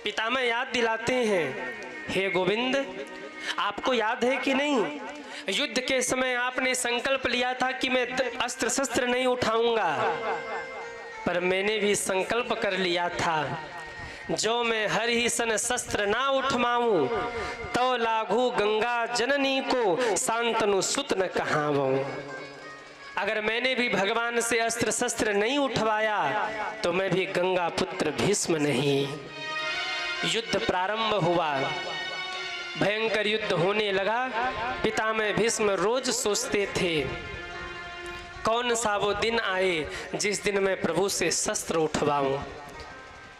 पितामह याद दिलाते हैं, हे गोविंद, आपको याद है कि नहीं, युद्ध के समय आपने संकल्प लिया था कि मैं अस्त्र शस्त्र नहीं उठाऊंगा, पर मैंने भी संकल्प कर लिया था, जो मैं हर ही सन शस्त्र ना उठवाऊं, तो लागू गंगा जननी को शांतनु सुत न कहावूं। अगर मैंने भी भगवान से अस्त्र शस्त्र नहीं उठवाया तो मैं भी गंगा पुत्र भीष्म नहीं। युद्ध प्रारंभ हुआ, भयंकर युद्ध होने लगा। पितामह भीष्म रोज सोचते थे, कौन सा वो दिन आए जिस दिन मैं प्रभु से शस्त्र उठवाऊं।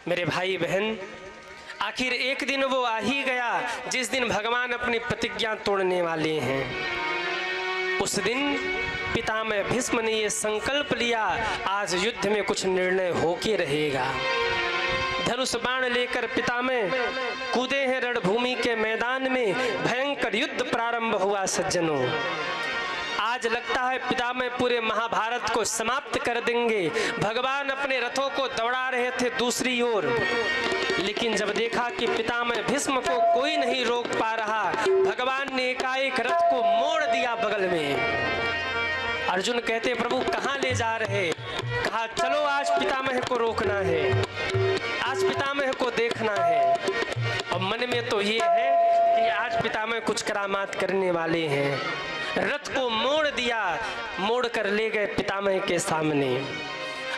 मेरे भाई बहन, आखिर एक दिन वो आ ही गया जिस दिन भगवान अपनी प्रतिज्ञा तोड़ने वाले हैं। उस दिन पितामह भीष्म ने ये संकल्प लिया, आज युद्ध में कुछ निर्णय होके रहेगा। धनुष बाण लेकर पितामह कूदे हैं रणभूमि के मैदान में। भयंकर युद्ध प्रारंभ हुआ सज्जनों। आज लगता है पितामह पूरे महाभारत को समाप्त कर देंगे। भगवान अपने रथों को दौड़ा रहे थे दूसरी ओर, लेकिन जब देखा कि पितामह भीष्म को कोई नहीं रोक पा रहा, भगवान ने एकाएक रथ को मोड़ दिया बगल में। अर्जुन कहते, प्रभु कहाँ ले जा रहे? कहा, चलो आज पितामह को रोकना है, आज पितामह को देखना है। और मन में तो ये है कि आज पितामह कुछ करामात करने वाले हैं। रथ को मोड़ दिया, मोड़ कर ले गए पितामह के सामने।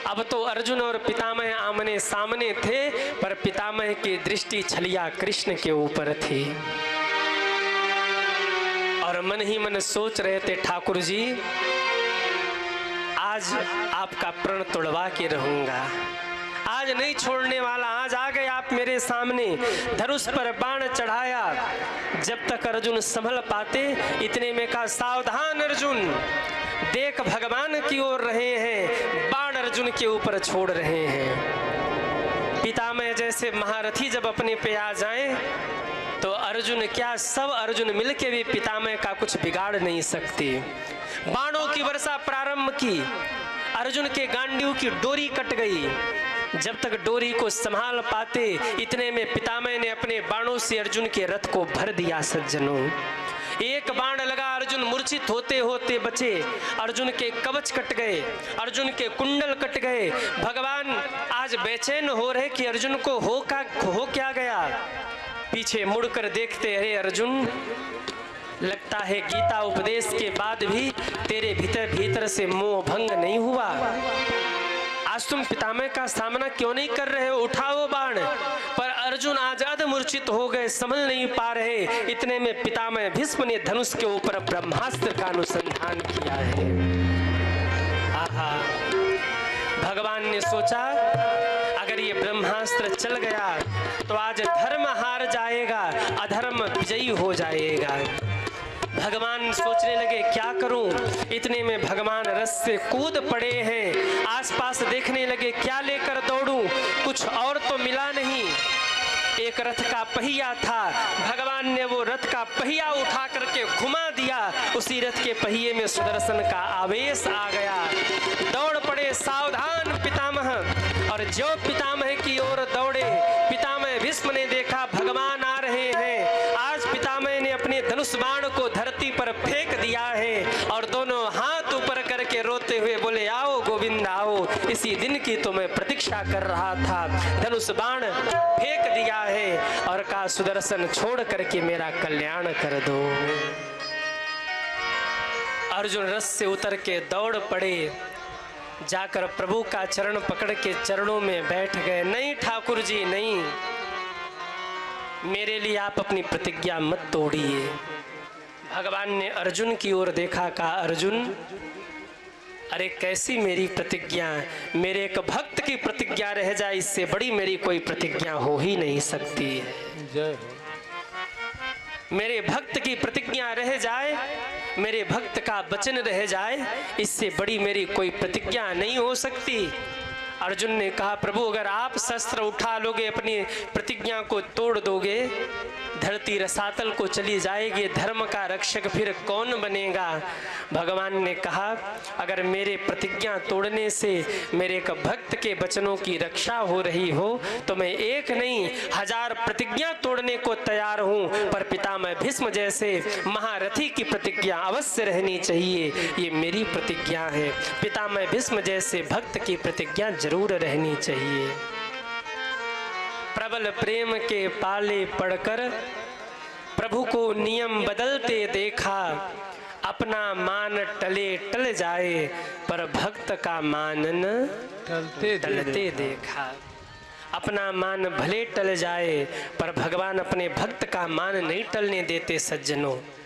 अब तो अर्जुन और पितामह आमने सामने थे, पर पितामह की दृष्टि छलिया कृष्ण के ऊपर थी और मन ही मन सोच रहे थे, ठाकुर जी आज आपका प्रण तोड़वा के रहूंगा, आज नहीं छोड़ने वाला। आज आ गए आप मेरे सामने, धनुष पर बाण चढ़ाया। जब तक अर्जुन संभल पाते, इतने में कहा, सावधान अर्जुन, देख भगवान की ओर रहे हैं, बाण अर्जुन के ऊपर छोड़ रहे हैं। पितामह जैसे महारथी जब अपने पे आ जाएं, तो अर्जुन क्या, सब अर्जुन मिलके भी पितामह का कुछ बिगाड़ नहीं सकते। बाणों की वर्षा प्रारंभ की, अर्जुन के गांडीव की डोरी कट गई। जब तक डोरी को संभाल पाते, इतने में पितामह ने अपने बाणों से अर्जुन के रथ को भर दिया सज्जनों। एक बाण लगा, अर्जुन मूर्छित होते होते बचे। अर्जुन के कवच कट गए, अर्जुन के कुंडल कट गए। भगवान आज बेचैन हो रहे कि अर्जुन को हो क्या गया। पीछे मुड़कर देखते, अरे अर्जुन, लगता है गीता उपदेश के बाद भी तेरे भीतर से मोह भंग नहीं हुआ। आज तुम पितामह का सामना क्यों नहीं कर रहे हो? उठाओ बाण। पर अर्जुन आज अधमूर्छित हो गए, संभल नहीं पा रहे। इतने में पितामह भीष्म ने धनुष के ऊपर ब्रह्मास्त्र का अनुसंधान किया है। आहा, भगवान ने सोचा अगर ये ब्रह्मास्त्र चल गया तो आज धर्म हार जाएगा, अधर्म विजयी हो जाएगा। भगवान सोचने लगे क्या करूं। इतने में भगवान रथ से कूद पड़े हैं। आसपास देखने लगे क्या लेकर दौड़ूं, कुछ और तो मिला नहीं। एक रथ का पहिया था, भगवान ने वो रथ का पहिया उठा करके घुमा दिया। उसी रथ के पहिए में सुदर्शन का आवेश आ गया। दौड़ पड़े सावधान पितामह, और जो पितामह की ओर दौड़े, पितामह भीष्म ने देखा भगवान आ रहे हैं। आज पितामह ने अपने धनुष बाण को धरती पर फेंक दिया है और दोनों हाथ ऊपर करके रोते हुए बोले, आओ गोविंद आओ, इसी दिन की तो मैं प्रतीक्षा कर रहा था। धनुष बाण फेंक दिया है और कहा, सुदर्शन छोड़ करके मेरा कल्याण कर दो। अर्जुन रथ से उतर के दौड़ पड़े, जाकर प्रभु का चरण पकड़ के चरणों में बैठ गए। नहीं ठाकुर जी नहीं, मेरे लिए आप अपनी प्रतिज्ञा मत तोड़िए। भगवान ने अर्जुन की ओर देखा, कहा, अर्जुन अरे कैसी मेरी प्रतिज्ञा, मेरे एक भक्त की प्रतिज्ञा रह जाए, इससे बड़ी मेरी कोई प्रतिज्ञा हो ही नहीं सकती है। जय हो। मेरे भक्त की प्रतिज्ञा रह जाए, मेरे भक्त का वचन रह जाए, इससे बड़ी मेरी कोई प्रतिज्ञा नहीं हो सकती। अर्जुन ने कहा, प्रभु अगर आप शस्त्र उठा लोगे, अपनी प्रतिज्ञा को तोड़ दोगे, धरती रसातल को चली जाएगी, धर्म का रक्षक फिर कौन बनेगा। भगवान ने कहा, अगर मेरे प्रतिज्ञा तोड़ने से मेरे एक भक्त के वचनों की रक्षा हो रही हो तो मैं एक नहीं 1000 प्रतिज्ञा तोड़ने को तैयार हूँ, पर पितामह भीष्म जैसे महारथी की प्रतिज्ञा अवश्य रहनी चाहिए, ये मेरी प्रतिज्ञा है। पितामह भीष्म जैसे भक्त की प्रतिज्ञा जरूर रहनी चाहिए। प्रबल प्रेम के पाले पड़कर प्रभु को नियम बदलते देखा, अपना मान टले टल जाए पर भक्त का मान न टलते देखा। अपना मान भले टल जाए पर भगवान अपने भक्त का मान नहीं टलने देते सज्जनों।